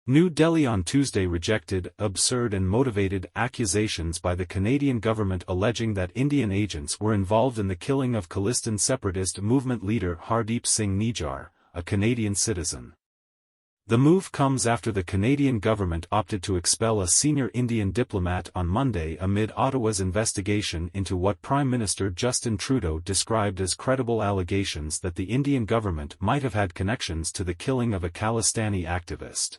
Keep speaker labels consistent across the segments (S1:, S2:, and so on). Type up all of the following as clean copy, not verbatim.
S1: New Delhi on Tuesday rejected absurd and motivated accusations by the Canadian government alleging that Indian agents were involved in the killing of Khalistan separatist movement leader Hardeep Singh Nijjar, a Canadian citizen. The move comes after the Canadian government opted to expel a senior Indian diplomat on Monday amid Ottawa's investigation into what Prime Minister Justin Trudeau described as credible allegations that the Indian government might have had connections to the killing of a Khalistani activist.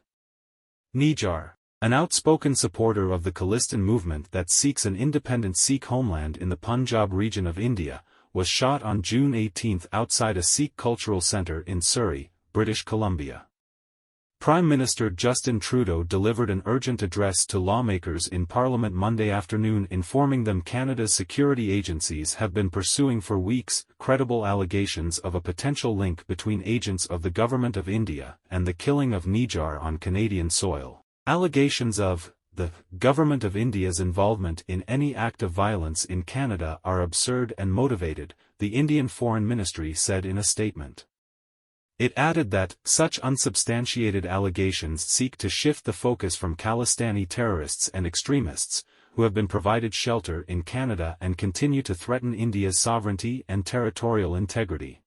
S1: Nijjar, an outspoken supporter of the Khalistan movement that seeks an independent Sikh homeland in the Punjab region of India, was shot on June 18 outside a Sikh cultural centre in Surrey, British Columbia. Prime Minister Justin Trudeau delivered an urgent address to lawmakers in Parliament Monday afternoon informing them Canada's security agencies have been pursuing for weeks credible allegations of a potential link between agents of the Government of India and the killing of Nijjar on Canadian soil. Allegations of the Government of India's involvement in any act of violence in Canada are absurd and motivated, the Indian Foreign Ministry said in a statement. It added that such unsubstantiated allegations seek to shift the focus from Khalistani terrorists and extremists, who have been provided shelter in Canada and continue to threaten India's sovereignty and territorial integrity.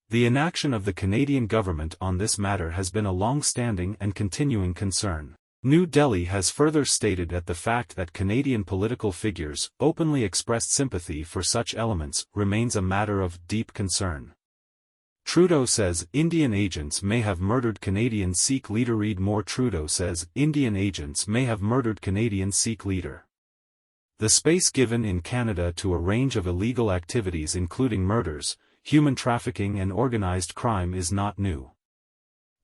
S1: The inaction of the Canadian government on this matter has been a long-standing and continuing concern. New Delhi has further stated that the fact that Canadian political figures openly expressed sympathy for such elements remains a matter of deep concern. Trudeau says Indian agents may have murdered Canadian Sikh leader. Read more. Trudeau says Indian agents may have murdered Canadian Sikh leader. The space given in Canada to a range of illegal activities including murders, human trafficking and organized crime is not new.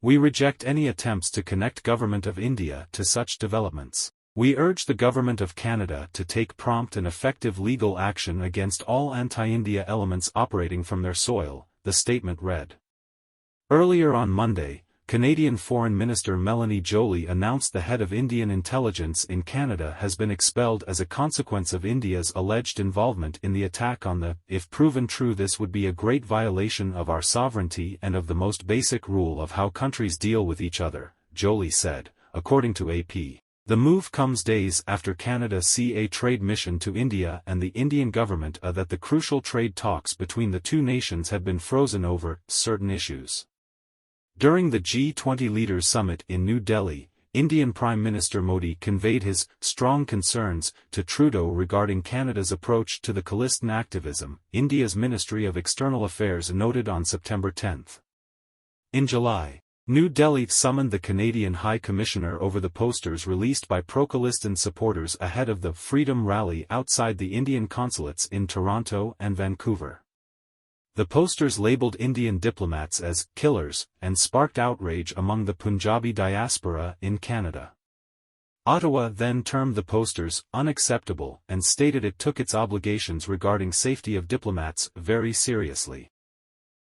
S1: We reject any attempts to connect Government of India to such developments. We urge the Government of Canada to take prompt and effective legal action against all anti-India elements operating from their soil, the statement read. Earlier on Monday, Canadian Foreign Minister Melanie Joly announced the head of Indian intelligence in Canada has been expelled as a consequence of India's alleged involvement in the attack on the. If proven true, this would be a great violation of our sovereignty and of the most basic rule of how countries deal with each other, Joly said, according to AP. The move comes days after Canada sent a trade mission to India and the Indian government that the crucial trade talks between the two nations had been frozen over certain issues. During the G20 Leaders Summit in New Delhi, Indian Prime Minister Modi conveyed his strong concerns to Trudeau regarding Canada's approach to the Khalistan activism, India's Ministry of External Affairs noted on September 10. In July, New Delhi summoned the Canadian High Commissioner over the posters released by pro-Khalistan supporters ahead of the Freedom Rally outside the Indian consulates in Toronto and Vancouver. The posters labelled Indian diplomats as killers and sparked outrage among the Punjabi diaspora in Canada. Ottawa then termed the posters unacceptable and stated it took its obligations regarding safety of diplomats very seriously.